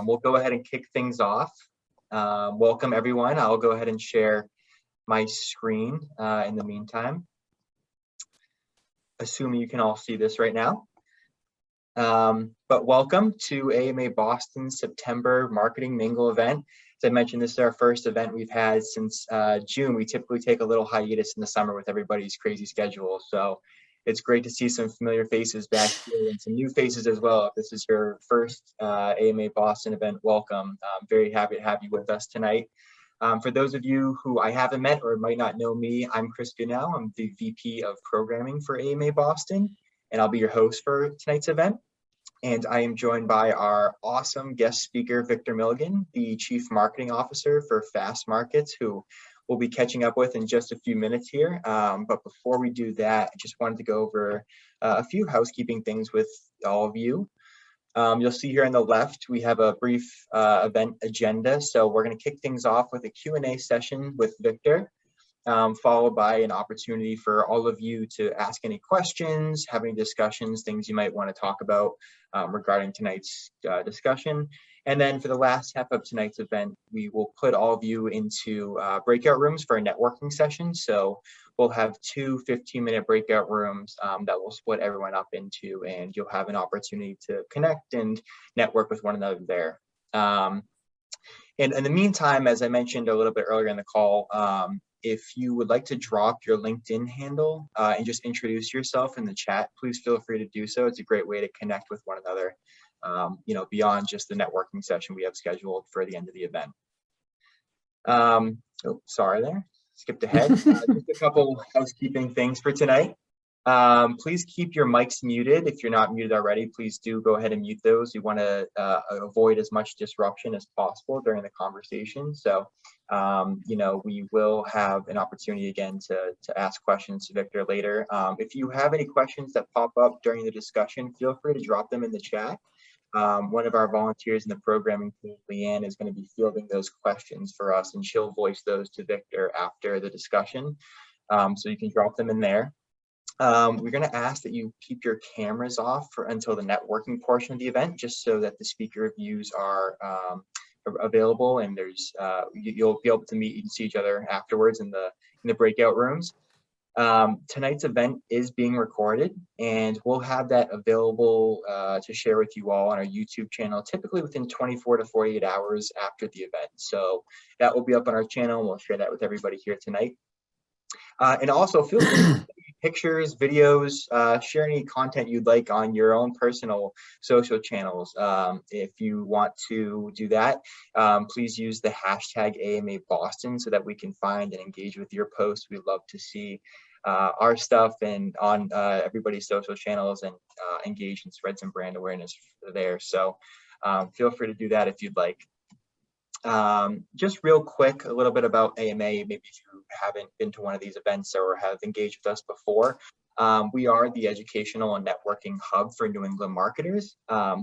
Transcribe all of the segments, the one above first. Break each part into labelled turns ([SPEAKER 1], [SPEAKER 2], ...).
[SPEAKER 1] We'll go ahead and kick things off. Welcome everyone. I'll go ahead and share my screen in the meantime, assuming you can all see this right now. But welcome to AMA Boston's September Marketing Mingle event. As I mentioned, this is our first event we've had since June. We typically take a little hiatus in the summer with everybody's crazy schedule. So it's great to see some familiar faces back here and some new faces as well. If this is your first AMA Boston event, welcome. I'm very happy to have you with us tonight. For those of you who I haven't met or might not know me, I'm Chris Gunnell. I'm the VP of Programming for AMA Boston, and I'll be your host for tonight's event. And I am joined by our awesome guest speaker, Victor Milligan, the Chief Marketing Officer for Fastmarkets, who we'll be catching up with in just a few minutes here. But before we do that, I just wanted to go over a few housekeeping things with all of you. You'll see here on the left, we have a brief event agenda. So we're going to kick things off with a Q&A session with Victor, followed by an opportunity for all of you to ask any questions, have any discussions, things you might want to talk about regarding tonight's discussion. And then for the last half of tonight's event, we will put all of you into breakout rooms for a networking session. So we'll have two 15-minute breakout rooms that will split everyone up into, and you'll have an opportunity to connect and network with one another there. And in the meantime, as I mentioned a little bit earlier in the call, if you would like to drop your LinkedIn handle and just introduce yourself in the chat, please feel free to do so. It's a great way to connect with one another, beyond just the networking session we have scheduled for the end of the event. Oh, sorry there, skipped ahead. Just a couple housekeeping things for tonight. Please keep your mics muted. If you're not muted already, please do go ahead and mute those. You want to avoid as much disruption as possible during the conversation. So, we will have an opportunity again to ask questions to Victor later. If you have any questions that pop up during the discussion, feel free to drop them in the chat. One of our volunteers in the programming team, Leanne, is going to be fielding those questions for us, and she'll voice those to Victor after the discussion. So you can drop them in there. We're going to ask that you keep your cameras off until the networking portion of the event, just so that the speaker views are available, and there's you'll be able to meet and see each other afterwards in the breakout rooms. Tonight's event is being recorded, and we'll have that available to share with you all on our YouTube channel, typically within 24 to 48 hours after the event. So that will be up on our channel, and we'll share that with everybody here tonight. And also feel free to pictures, videos, share any content you'd like on your own personal social channels. If you want to do that, please use the hashtag AMA Boston so that we can find and engage with your posts. We'd love to see our stuff and on everybody's social channels and engage and spread some brand awareness there. So feel free to do that if you'd like. Just real quick, a little bit about AMA, maybe if you haven't been to one of these events or have engaged with us before. We are the educational and networking hub for New England marketers.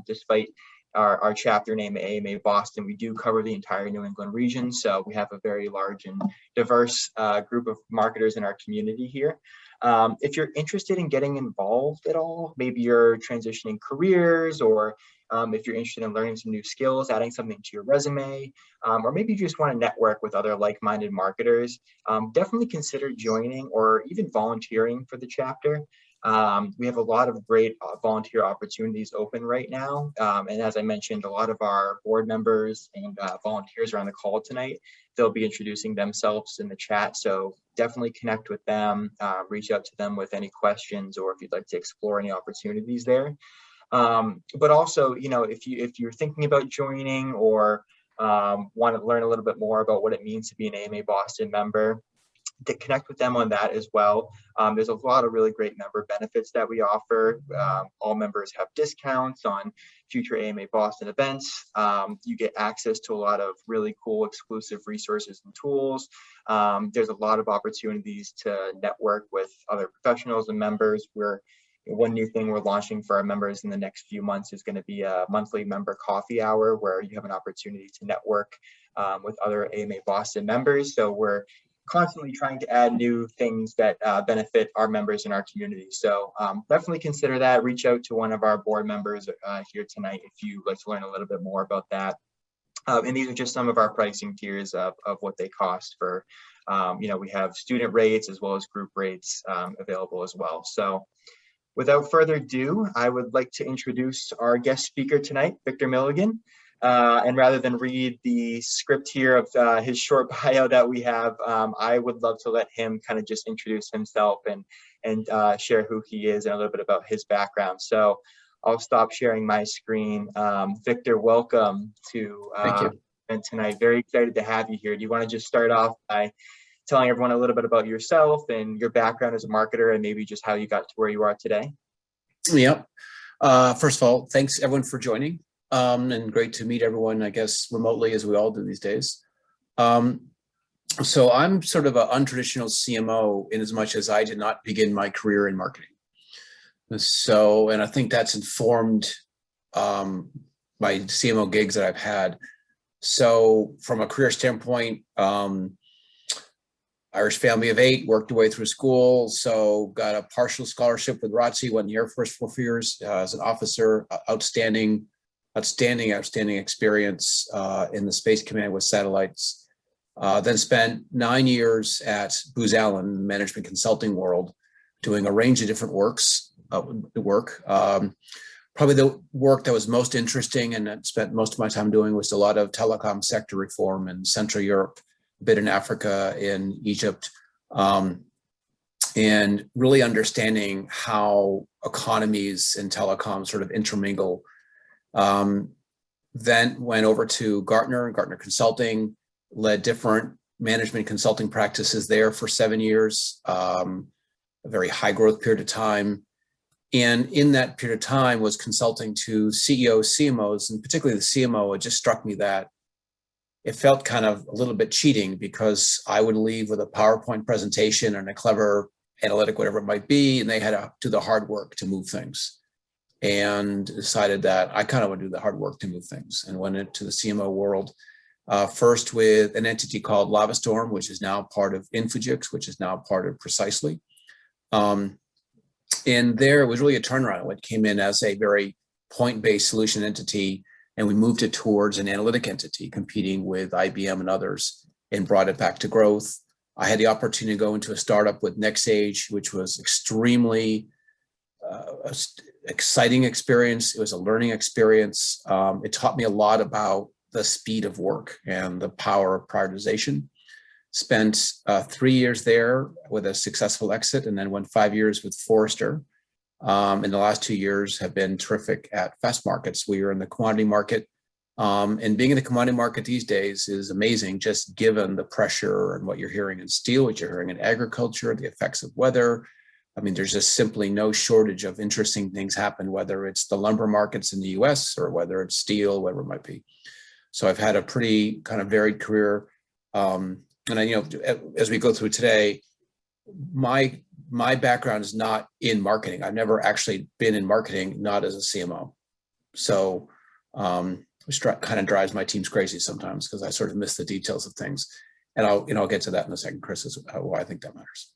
[SPEAKER 1] Despite our chapter name AMA Boston, we do cover the entire New England region. So we have a very large and diverse group of marketers in our community here. If you're interested in getting involved at all, maybe you're transitioning careers, or if you're interested in learning some new skills, adding something to your resume, or maybe you just want to network with other like-minded marketers, definitely consider joining or even volunteering for the chapter. We have a lot of great volunteer opportunities open right now. And as I mentioned, a lot of our board members and volunteers are on the call tonight. They'll be introducing themselves in the chat. So definitely connect with them, reach out to them with any questions, or if you'd like to explore any opportunities there. But also, if you're thinking about joining or want to learn a little bit more about what it means to be an AMA Boston member, to connect with them on that as well. There's a lot of really great member benefits that we offer. All members have discounts on future AMA Boston events. You get access to a lot of really cool exclusive resources and tools. There's a lot of opportunities to network with other professionals and members. One new thing we're launching for our members in the next few months is going to be a monthly member coffee hour where you have an opportunity to network with other AMA Boston members. So we're constantly trying to add new things that benefit our members in our community. So definitely consider that. Reach out to one of our board members here tonight if you'd like to learn a little bit more about that. And these are just some of our pricing tiers of what they cost for, we have student rates as well as group rates available as well. So without further ado, I would like to introduce our guest speaker tonight, Victor Milligan. And rather than read the script here of his short bio that we have, I would love to let him kind of just introduce himself and share who he is and a little bit about his background. So I'll stop sharing my screen. Victor, welcome to
[SPEAKER 2] Thank you.
[SPEAKER 1] and tonight. Very excited to have you here. Do you want to just start off by telling everyone a little bit about yourself and your background as a marketer and maybe just how you got to where you are today?
[SPEAKER 2] Yep. First of all, thanks everyone for joining. And great to meet everyone, I guess, remotely as we all do these days. So I'm sort of an untraditional CMO in as much as I did not begin my career in marketing. So, and I think that's informed my CMO gigs that I've had. So from a career standpoint, Irish family of 8, worked your way through school. So got a partial scholarship with ROTC, went in the Air Force for 4 years as an officer, outstanding experience in the Space Command with satellites. Then spent 9 years at BoozAllen, management consulting world, doing a range of different work. Probably the work that was most interesting and that spent most of my time doing was a lot of telecom sector reform in Central Europe, a bit in Africa, in Egypt, and really understanding how economies and telecom sort of intermingle. Then went over to Gartner Consulting, led different management consulting practices there for 7 years, a very high growth period of time. And in that period of time was consulting to CEOs, CMOs, and particularly the CMO. It just struck me that it felt kind of a little bit cheating because I would leave with a PowerPoint presentation and a clever analytic, whatever it might be, and they had to do the hard work to move things. And decided that I kind of want to do the hard work to move things and went into the CMO world, first with an entity called Lavastorm, which is now part of Infogix, which is now part of Precisely. And there it was really a turnaround. It came in as a very point-based solution entity, and we moved it towards an analytic entity competing with IBM and others and brought it back to growth. I had the opportunity to go into a startup with Nexage, which was extremely exciting experience. It was a learning experience. It taught me a lot about the speed of work and the power of prioritization. Spent 3 years there with a successful exit, and then went 5 years with Forrester. In the last 2 years have been terrific at Fastmarkets. We are in the commodity market. And being in the commodity market these days is amazing, just given the pressure and what you're hearing in steel, what you're hearing in agriculture, the effects of weather. I mean, there's just simply no shortage of interesting things happen, whether it's the lumber markets in the US or whether it's steel, whatever it might be. So I've had a pretty kind of varied career. And I, as we go through today, my background is not in marketing. I've never actually been in marketing, not as a CMO. So which kind of drives my teams crazy sometimes because I sort of miss the details of things. And I'll get to that in a second, Chris, is why I think that matters.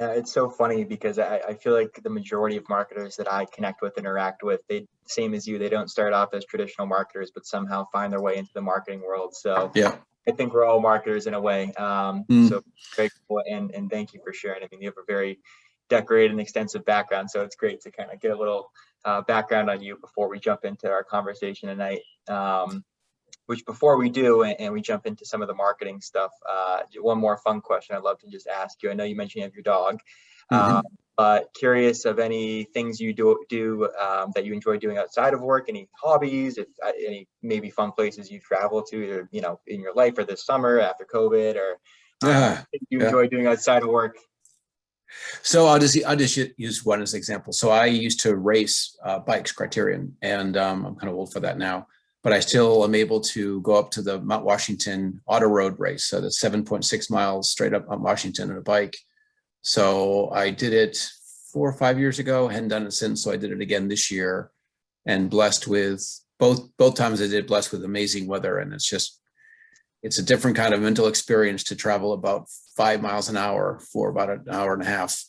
[SPEAKER 1] It's so funny because I feel like the majority of marketers that I connect with, interact with, they same as you, they don't start off as traditional marketers, but somehow find their way into the marketing world. So yeah, I think we're all marketers in a way. So very cool, and thank you for sharing. I mean, you have a very decorated and extensive background, so it's great to kind of get a little background on you before we jump into our conversation tonight. Which before we do, and we jump into some of the marketing stuff, one more fun question I'd love to just ask you. I know you mentioned you have your dog, but curious of any things you do that you enjoy doing outside of work, any hobbies, if any maybe fun places you travel to, either, in your life or this summer after COVID, or you enjoy doing outside of work.
[SPEAKER 2] So I'll just use one as an example. So I used to race bikes, Criterion, and I'm kind of old for that now. But I still am able to go up to the Mount Washington Auto Road race. So that's 7.6 miles straight up Mount Washington on a bike. So I did it 4 or 5 years ago, hadn't done it since. So I did it again this year, and blessed with both times I did, blessed with amazing weather. And it's just, It's a different kind of mental experience to travel about 5 miles an hour for about an hour and a half,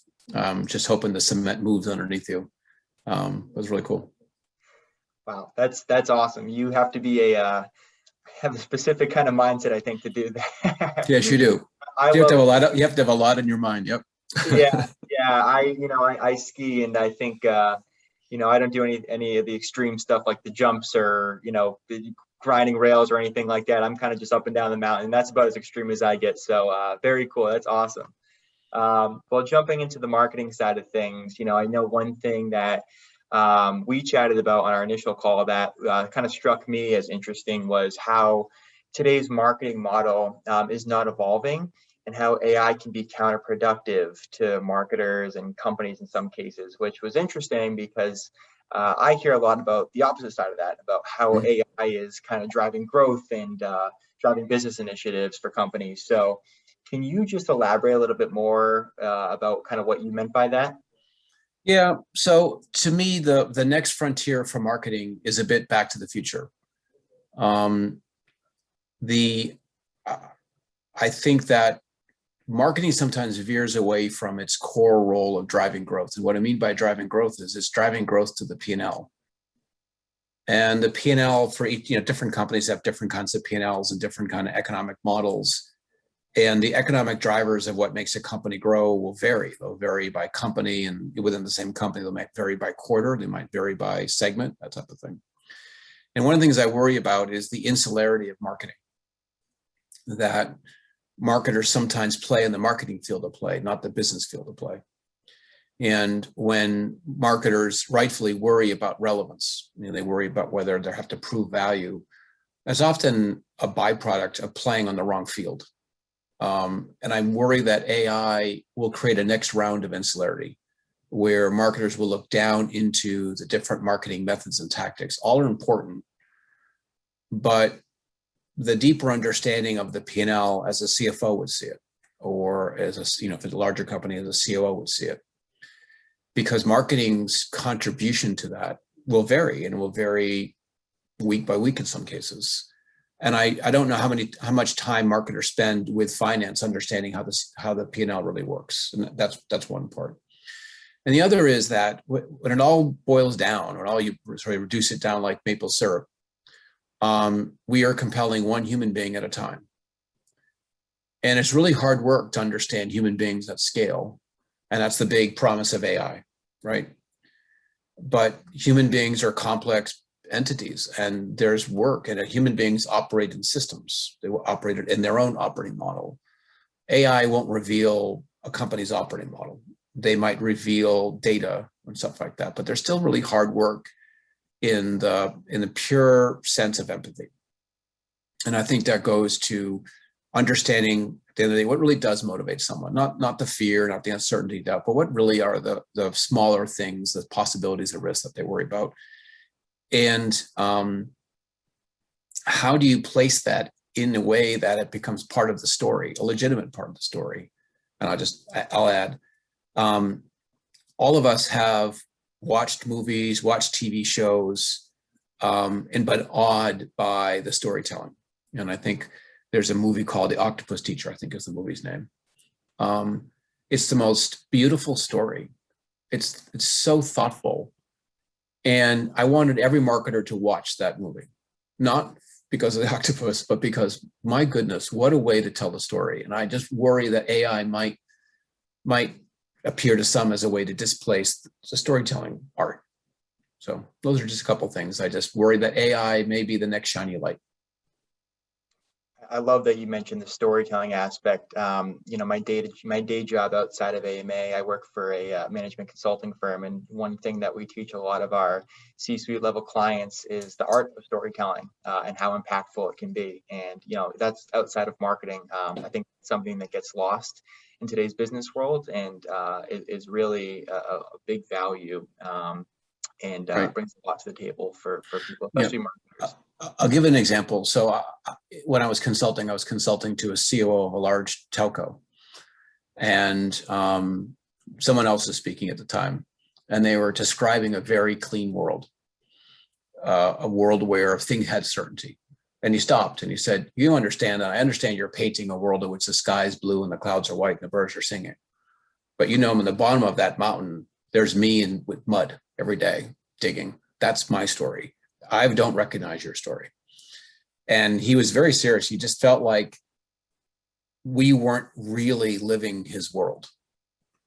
[SPEAKER 2] just hoping the cement moves underneath you. It was really cool.
[SPEAKER 1] Wow, that's awesome. You have to be have a specific kind of mindset, I think, to do that.
[SPEAKER 2] Yes, you do.
[SPEAKER 1] I
[SPEAKER 2] You have to have
[SPEAKER 1] love
[SPEAKER 2] a lot. You have to have a lot in your mind. Yep.
[SPEAKER 1] yeah, yeah. I ski, and I think I don't do any of the extreme stuff like the jumps or the grinding rails or anything like that. I'm kind of just up and down the mountain. That's about as extreme as I get. So very cool. That's awesome. Well, jumping into the marketing side of things, I know one thing that we chatted about on our initial call that kind of struck me as interesting was how today's marketing model is not evolving, and how AI can be counterproductive to marketers and companies in some cases, which was interesting because I hear a lot about the opposite side of that, about how AI is kind of driving growth and driving business initiatives for companies. So can you just elaborate a little bit more about kind of what you meant by that?
[SPEAKER 2] Yeah. So to me, the next frontier for marketing is a bit back to the future. I think that marketing sometimes veers away from its core role of driving growth. And what I mean by driving growth is it's driving growth to the P&L. And the P&L for each, different companies have different kinds of P&Ls and different kind of economic models. And the economic drivers of what makes a company grow will vary. They'll vary by company, and within the same company, they might vary by quarter, they might vary by segment, that type of thing. And one of the things I worry about is the insularity of marketing, that marketers sometimes play in the marketing field of play, not the business field of play. And when marketers rightfully worry about relevance, they worry about whether they have to prove value, that's often a byproduct of playing on the wrong field. And I'm worried that AI will create a next round of insularity, where marketers will look down into the different marketing methods and tactics. All are important, but the deeper understanding of the P&L as a CFO would see it, or as a, if it's a larger company, as a COO would see it, because marketing's contribution to that will vary, and it will vary week by week in some cases. And I don't know how much time marketers spend with finance understanding how the P&L really works, and that's one part. And the other is that when it all boils down, or all you sort of reduce it down like maple syrup, we are compelling one human being at a time. And it's really hard work to understand human beings at scale. And that's the big promise of AI, right? But human beings are complex entities, and there's work, and human beings operate in systems. They will operate in their own operating model. AI won't reveal a company's operating model. They might reveal data and stuff like that, but there's still really hard work in the pure sense of empathy. And I think that goes to understanding at the end of the day what really does motivate someone, not the fear, not the uncertainty, doubt, but what really are the smaller things, the possibilities, the risks that they worry about. And how do you place that in a way that it becomes part of the story, a legitimate part of the story? And I'll add, all of us have watched movies, watched TV shows, and been awed by the storytelling. And I think there's a movie called The Octopus Teacher, I think is the movie's name. It's the most beautiful story. It's so thoughtful. And I wanted every marketer to watch that movie, not because of the octopus, but because, my goodness, what a way to tell the story. And I just worry that AI might appear to some as a way to displace the storytelling art. So those are just a couple of things. I just worry that AI may be the next shiny light.
[SPEAKER 1] I love that you mentioned the storytelling aspect. My day job outside of AMA, I work for a management consulting firm, and one thing that we teach a lot of our C-suite level clients is the art of storytelling and how impactful it can be. And that's outside of marketing. I think it's something that gets lost in today's business world, and is really a big value, and
[SPEAKER 2] Right.
[SPEAKER 1] brings a lot to the table for people, especially marketers.
[SPEAKER 2] I'll give an example. So when I was consulting to a COO of a large telco, and someone else was speaking at the time, and they were describing a very clean world, a world where things had certainty. And he stopped and he said, you understand that I understand you're painting a world in which the sky is blue and the clouds are white and the birds are singing. But you know, I'm in the bottom of that mountain, there's me with mud every day digging. That's my story. I don't recognize your story. And he was very serious. He just felt like we weren't really living his world.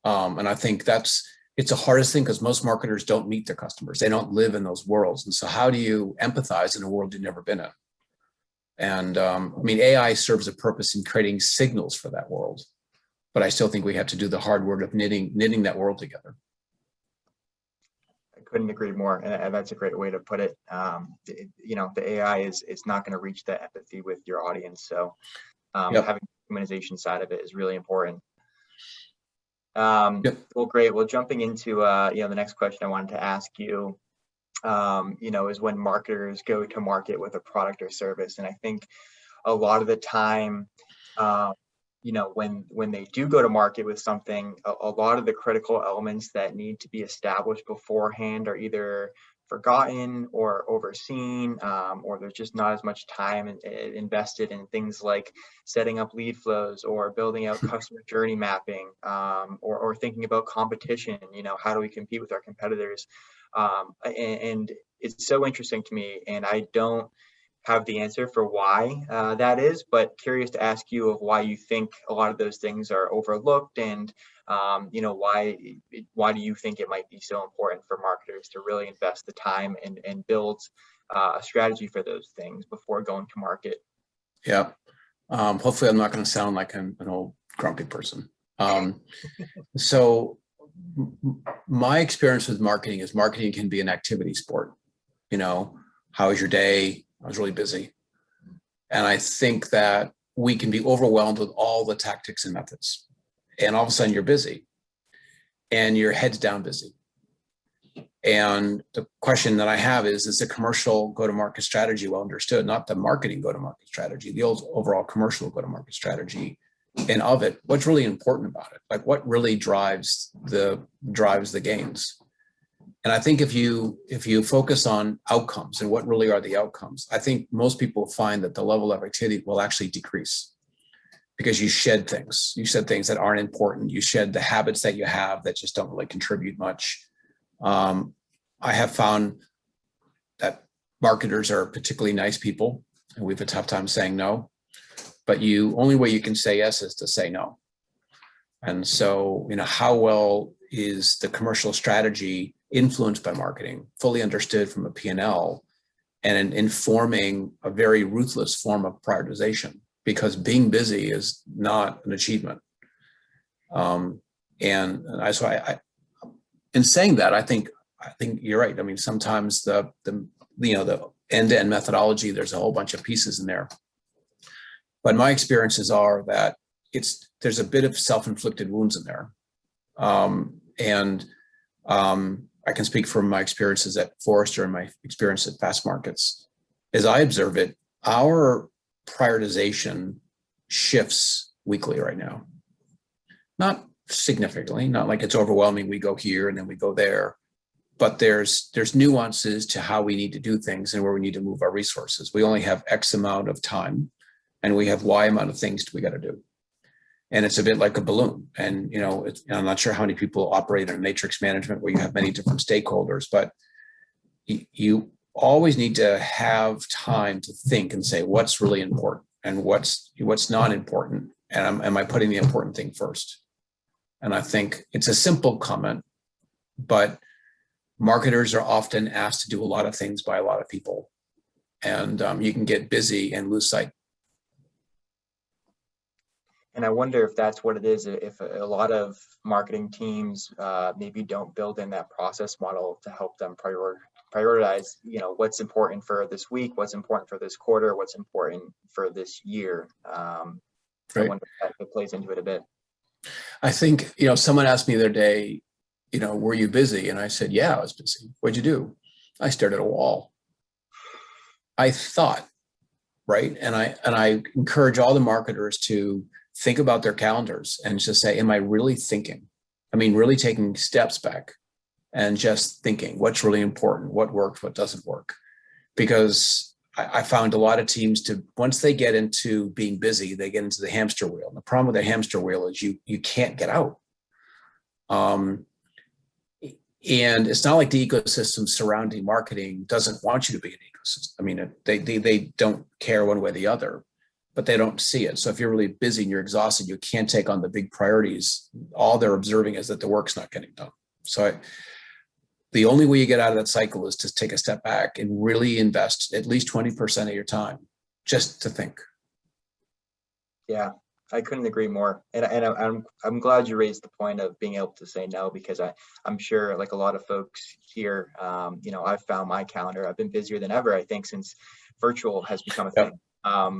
[SPEAKER 2] And I think it's the hardest thing because most marketers don't meet their customers. They don't live in those worlds. And so how do you empathize in a world you've never been in? And I mean, AI serves a purpose in creating signals for that world, but I still think we have to do the hard work of knitting that world together.
[SPEAKER 1] I couldn't agree more, and that's a great way to put it. You know, the AI is not going to reach that empathy with your audience, so having the humanization side of it is really important. Well, great. Well, jumping into you know, the next question I wanted to ask you, you know, is when marketers go to market with a product or service. And I think a lot of the time, you know, when they do go to market with something, a lot of the critical elements that need to be established beforehand are either forgotten or overseen, or there's just not as much time invested in things like setting up lead flows or building out customer journey mapping, or thinking about competition. You know, how do we compete with our competitors? And it's so interesting to me, and I don't have the answer for why that is, but curious to ask you of why you think a lot of those things are overlooked, and you know, why do you think it might be so important for marketers to really invest the time and build a strategy for those things before going to market?
[SPEAKER 2] Yeah. Hopefully I'm not going to sound like an old grumpy person. So my experience with marketing is marketing can be an activity sport. You know, how was your day? I was really busy. And I think that we can be overwhelmed with all the tactics and methods. And all of a sudden you're busy and your head's down busy. And the question that I have is the commercial go-to-market strategy well understood? Not the marketing go-to-market strategy, the old overall commercial go-to-market strategy. And of it, what's really important about it? Like what really drives the gains? And I think if you focus on outcomes and what really are the outcomes, I think most people find that the level of activity will actually decrease because you shed things. You shed things that aren't important. You shed the habits that you have that just don't really contribute much. I have found that marketers are particularly nice people, and we have a tough time saying no. But only way you can say yes is to say no. And so, you know, how well is the commercial strategy influenced by marketing, fully understood from a P&L, and informing a very ruthless form of prioritization, because being busy is not an achievement. So in saying that, I think you're right. I mean, sometimes the end-to-end methodology, there's a whole bunch of pieces in there. But my experiences are that there's a bit of self-inflicted wounds in there. I can speak from my experiences at Forrester and my experience at Fastmarkets. As I observe it, our prioritization shifts weekly right now. Not significantly, not like it's overwhelming, we go here and then we go there, but there's nuances to how we need to do things and where we need to move our resources. We only have X amount of time and we have Y amount of things we got to do. And it's a bit like a balloon. And, you know, I'm not sure how many people operate in matrix management where you have many different stakeholders, but you always need to have time to think and say, what's really important and what's not important. And am I putting the important thing first? And I think it's a simple comment, but marketers are often asked to do a lot of things by a lot of people. And you can get busy and lose sight.
[SPEAKER 1] And I wonder if that's what it is, if a lot of marketing teams maybe don't build in that process model to help them prioritize, you know, what's important for this week, what's important for this quarter, what's important for this year. I wonder if that plays into it a bit.
[SPEAKER 2] I think, you know, someone asked me the other day, you know, were you busy? And I said, yeah, I was busy. What'd you do? I stared at a wall. I thought, right? And I encourage all the marketers to think about their calendars and just say, am I really thinking? I mean, really taking steps back and just thinking what's really important, what works, what doesn't work. Because I found a lot of teams once they get into being busy, they get into the hamster wheel. And the problem with the hamster wheel is you can't get out. And it's not like the ecosystem surrounding marketing doesn't want you to be an ecosystem. I mean, they don't care one way or the other, but they don't see it. So if you're really busy and you're exhausted, you can't take on the big priorities. All they're observing is that the work's not getting done. So the only way you get out of that cycle is to take a step back and really invest at least 20% of your time just to think.
[SPEAKER 1] Yeah, I couldn't agree more. And I'm glad you raised the point of being able to say no, because I'm sure, like a lot of folks here, I've found my calendar. I've been busier than ever, I think, since virtual has become a thing,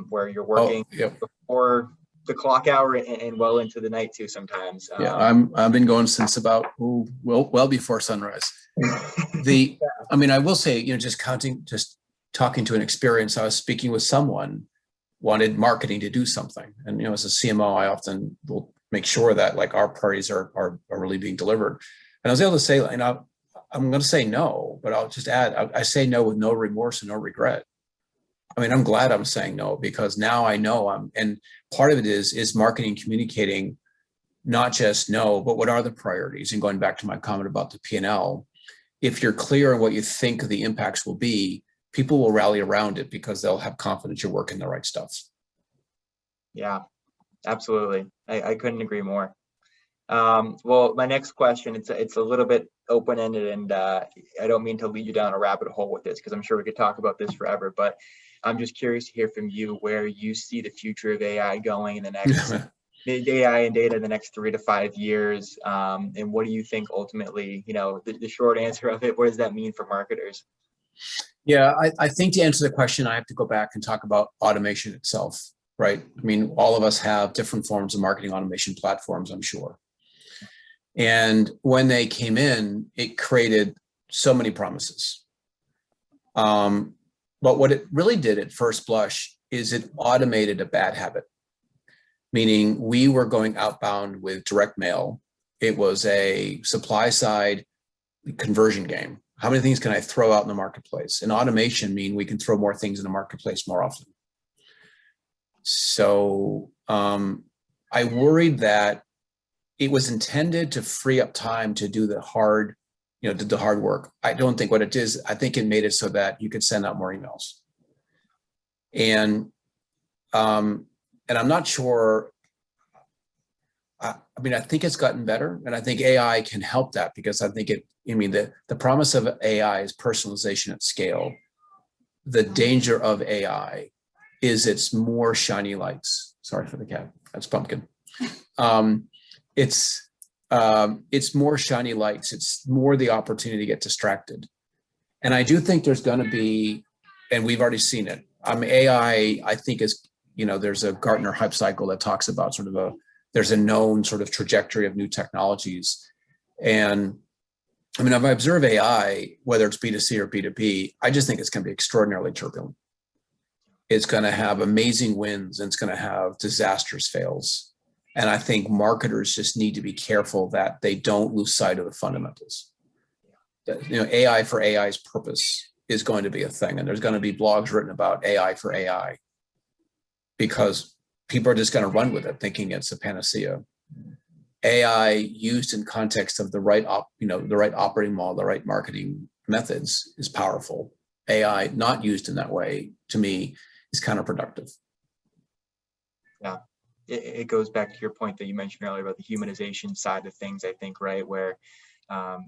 [SPEAKER 1] where you're working before the clock hour and well into the night too sometimes.
[SPEAKER 2] I've been going since about well before sunrise. I will say, just talking to an experience, I was speaking with someone wanted marketing to do something, and as a CMO, I often will make sure that like our priorities are really being delivered. And I was able to say, I'm going to say no, but I'll just add, I say no with no remorse and no regret. I'm glad I'm saying no, because now I know and part of it is marketing communicating, not just no, but what are the priorities? And going back to my comment about the P&L, if you're clear on what you think the impacts will be, people will rally around it because they'll have confidence you're working the right stuff.
[SPEAKER 1] Yeah, absolutely. I couldn't agree more. Well, my next question, it's a little bit open-ended, and I don't mean to lead you down a rabbit hole with this, because I'm sure we could talk about this forever, but I'm just curious to hear from you where you see the future of AI going in the next AI and data in the next 3 to 5 years. And what do you think ultimately, the short answer of it, what does that mean for marketers?
[SPEAKER 2] Yeah, I think to answer the question, I have to go back and talk about automation itself, right? All of us have different forms of marketing automation platforms, I'm sure. And when they came in, it created so many promises. But what it really did at first blush is it automated a bad habit, meaning we were going outbound with direct mail. It was a supply side conversion game. How many things can I throw out in the marketplace? And automation means we can throw more things in the marketplace more often. So I worried that it was intended to free up time to do the hard work. I don't think what it is, I think it made it so that you could send out more emails. And I'm not sure, I think it's gotten better, and I think AI can help that, because I think the promise of AI is personalization at scale. The danger of AI is it's more shiny lights. Sorry for the cat, that's Pumpkin. It's more shiny lights. It's more the opportunity to get distracted. And I do think there's going to be, and we've already seen it. AI, I think is, there's a Gartner hype cycle that talks about there's a known sort of trajectory of new technologies. And if I observe AI, whether it's B2C or B2B, I just think it's going to be extraordinarily turbulent. It's going to have amazing wins, and it's going to have disastrous fails. And I think marketers just need to be careful that they don't lose sight of the fundamentals. AI for AI's purpose is going to be a thing. And there's going to be blogs written about AI for AI, because people are just going to run with it thinking it's a panacea. AI used in context of the right operating model, the right marketing methods is powerful. AI not used in that way, to me, is counterproductive.
[SPEAKER 1] Yeah. It goes back to your point that you mentioned earlier about the humanization side of things, I think, right, where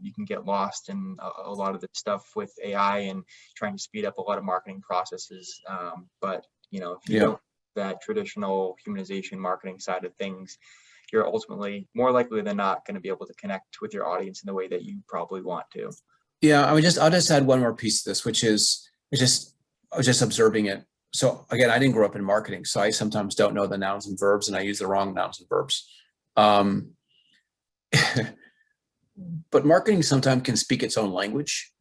[SPEAKER 1] you can get lost in a lot of the stuff with AI and trying to speed up a lot of marketing processes. But if you don't that traditional humanization marketing side of things, you're ultimately more likely than not going to be able to connect with your audience in the way that you probably want to.
[SPEAKER 2] Yeah, I'll just add one more piece to this, which is I was just observing it. So again, I didn't grow up in marketing, so I sometimes don't know the nouns and verbs, and I use the wrong nouns and verbs. But marketing sometimes can speak its own language,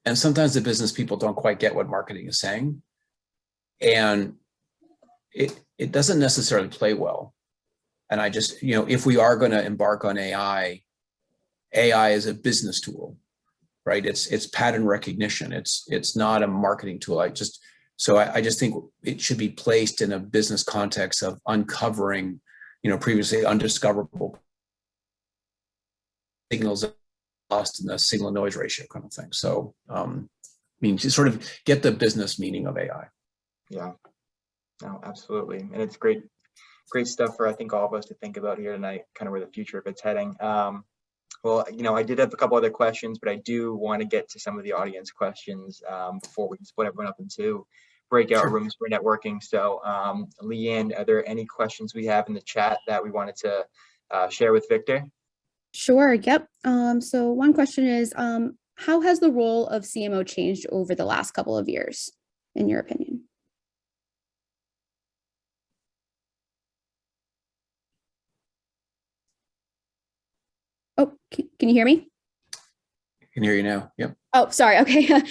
[SPEAKER 2] and sometimes the business people don't quite get what marketing is saying, and it doesn't necessarily play well. And I just, if we are going to embark on AI is a business tool, right? It's pattern recognition. It's not a marketing tool. So I just think it should be placed in a business context of uncovering, previously undiscoverable signals lost in the signal noise ratio kind of thing. So, to sort of get the business meaning of AI.
[SPEAKER 1] Yeah, no, absolutely. And it's great stuff for, I think, all of us to think about here tonight, kind of where the future of it's heading. Well, I did have a couple other questions, but I do want to get to some of the audience questions before we split everyone up into breakout rooms for networking. So, Leanne, are there any questions we have in the chat that we wanted to share with Victor?
[SPEAKER 3] Sure. Yep. So one question is, how has the role of CMO changed over the last couple of years, in your opinion? Oh, can you hear me?
[SPEAKER 2] I can hear you now. Yep.
[SPEAKER 3] Oh, sorry. Okay.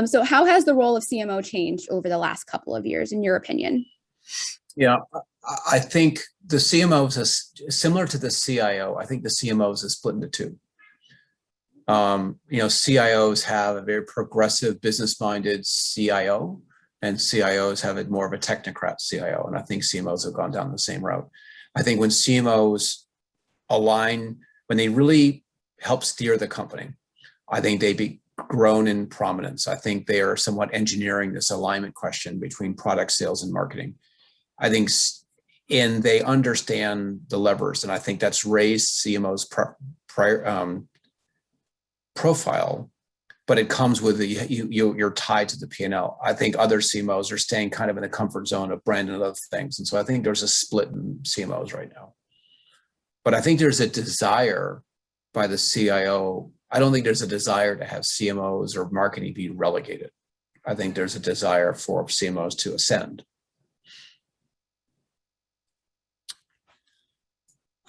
[SPEAKER 3] So how has the role of CMO changed over the last couple of years, in your opinion?
[SPEAKER 2] Yeah, I think the CMOs is similar to the CIO. I think the CMOs is split into two. CIOs have a very progressive, business-minded CIO, and CIOs have more of a technocrat CIO. And I think CMOs have gone down the same route. I think when CMOs align, when they really help steer the company, I think they be grown in prominence. I think they are somewhat engineering this alignment question between product sales and marketing. I think, and they understand the levers, and I think that's raised CMO's profile, but it comes with you're tied to the P&L. I think other CMOs are staying kind of in the comfort zone of brand and other things, and so I think there's a split in CMOs right now. But I think there's a desire by the CIO. I don't think there's a desire to have CMOs or marketing be relegated. I think there's a desire for CMOs to ascend.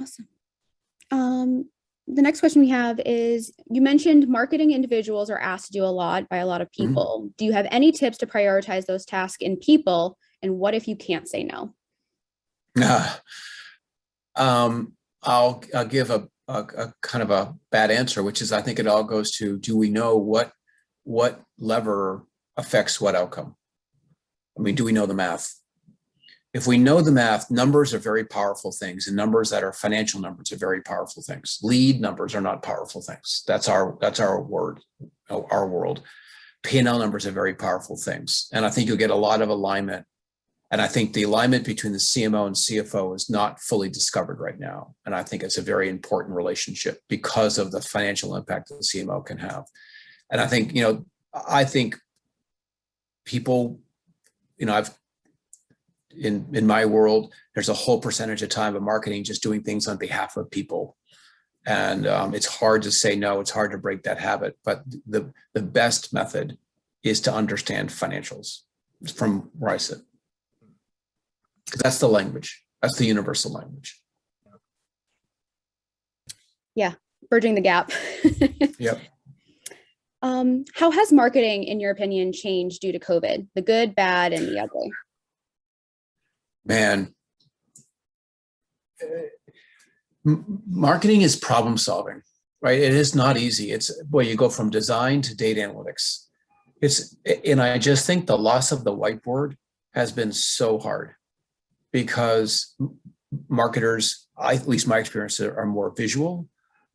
[SPEAKER 3] Awesome. The next question we have is, you mentioned marketing individuals are asked to do a lot by a lot of people. Mm-hmm. Do you have any tips to prioritize those tasks in people? And what if you can't say no?
[SPEAKER 2] I'll give a kind of a bad answer, which is I think it all goes to, do we know what lever affects what outcome? I mean, do we know the math? If we know the math, numbers are very powerful things, and numbers that are financial numbers are very powerful things. Lead numbers are not powerful things. That's our word, our world. P&L numbers are very powerful things. And I think you'll get a lot of alignment. And I think the alignment between the CMO and CFO is not fully discovered right now. And I think it's a very important relationship because of the financial impact that the CMO can have. And I think, people, in my world, there's a whole percentage of time of marketing just doing things on behalf of people. And it's hard to say no, it's hard to break that habit. But the best method is to understand financials from where I sit. Because that's the language. That's the universal language.
[SPEAKER 3] Yeah, bridging the gap.
[SPEAKER 2] Yep.
[SPEAKER 3] How has marketing, in your opinion, changed due to COVID? The good, bad, and the ugly?
[SPEAKER 2] Man, marketing is problem solving, right? It is not easy. You go from design to data analytics. And I just think the loss of the whiteboard has been so hard because marketers, at least my experience, are more visual.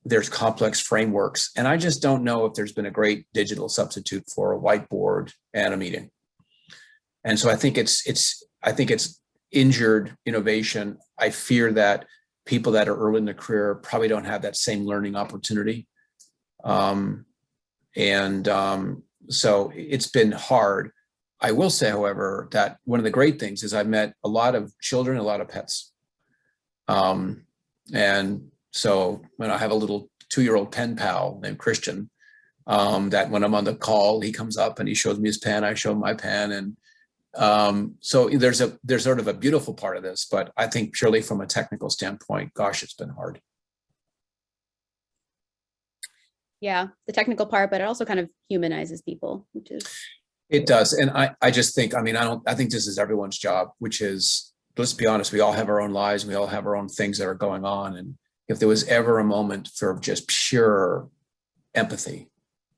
[SPEAKER 2] There's complex frameworks, and I just don't know if there's been a great digital substitute for a whiteboard and a meeting. And so I think it's injured innovation. I fear that people that are early in their career probably don't have that same learning opportunity. So it's been hard. I will say, however, that one of the great things is I've met a lot of children, a lot of pets. And so when I have a little 2-year-old pen pal named Christian, that when I'm on the call, he comes up and he shows me his pen, I show him my pen. And so there's sort of a beautiful part of this, but I think purely from a technical standpoint, gosh, it's been hard.
[SPEAKER 3] Yeah, the technical part, but it also kind of humanizes people, which is.
[SPEAKER 2] It does. And I just think, I think this is everyone's job, which is, let's be honest, we all have our own lives. We all have our own things that are going on. And if there was ever a moment for just pure empathy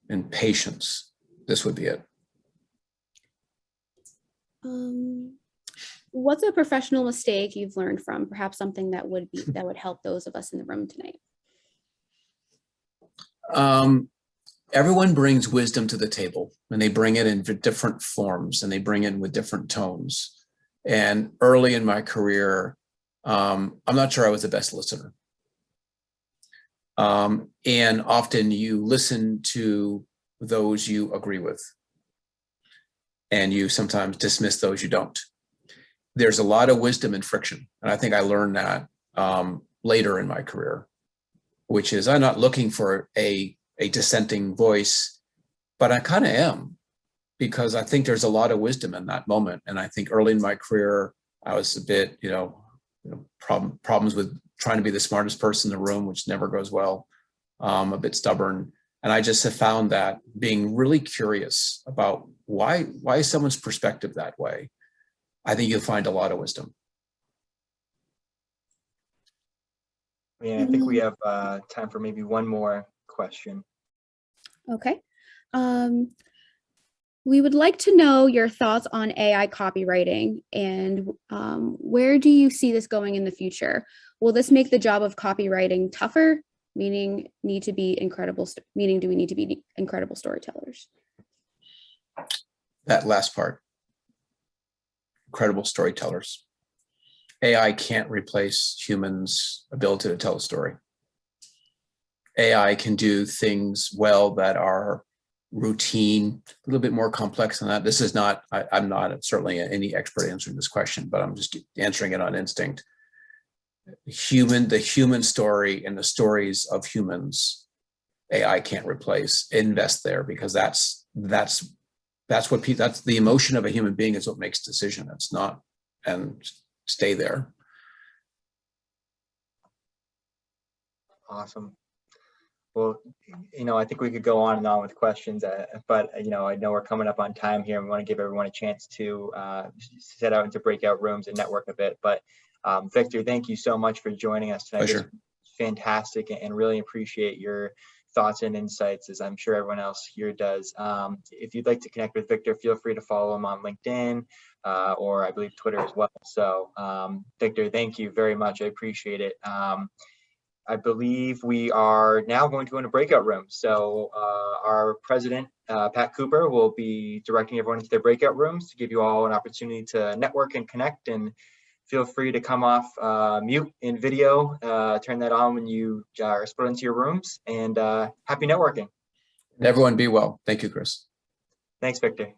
[SPEAKER 2] and patience, this would be it.
[SPEAKER 3] What's a professional mistake you've learned from? Perhaps something that would help those of us in the room tonight.
[SPEAKER 2] Everyone brings wisdom to the table, and they bring it in different forms, and they bring it with different tones. And early in my career, I'm not sure I was the best listener. And often you listen to those you agree with, and you sometimes dismiss those you don't. There's a lot of wisdom in friction. And I think I learned that later in my career, which is I'm not looking for a dissenting voice, but I kind of am, because I think there's a lot of wisdom in that moment. And I think early in my career, I was a bit, problems with trying to be the smartest person in the room, which never goes well, a bit stubborn. And I just have found that being really curious about why is someone's perspective that way, I think you'll find a lot of wisdom.
[SPEAKER 1] Yeah, I think we have time for maybe one more question.
[SPEAKER 3] Okay. We would like to know your thoughts on AI copywriting, and where do you see this going in the future? Will this make the job of copywriting tougher? Meaning, do we need to be incredible storytellers?
[SPEAKER 2] That last part. Incredible storytellers. AI can't replace humans' ability to tell a story. AI can do things well that are routine, a little bit more complex than that. This is not, I'm not certainly any expert answering this question, but I'm just answering it on instinct. The human story and the stories of humans, AI can't replace. Invest there, because that's the emotion of a human being is what makes decision. It's not, and stay there.
[SPEAKER 1] Awesome. Well, I think we could go on and on with questions, but I know we're coming up on time here, and we want to give everyone a chance to set out into breakout rooms and network a bit. But Victor, thank you so much for joining us tonight.
[SPEAKER 2] Pleasure.
[SPEAKER 1] It was fantastic, and really appreciate your thoughts and insights, as I'm sure everyone else here does. If you'd like to connect with Victor, feel free to follow him on LinkedIn or I believe Twitter as well. So Victor, thank you very much. I appreciate it. I believe we are now going to go into breakout rooms. So our president, Pat Cooper, will be directing everyone into their breakout rooms to give you all an opportunity to network and connect. And feel free to come off mute in video, turn that on when you are split into your rooms, and happy networking.
[SPEAKER 2] Everyone be well. Thank you, Chris.
[SPEAKER 1] Thanks, Victor.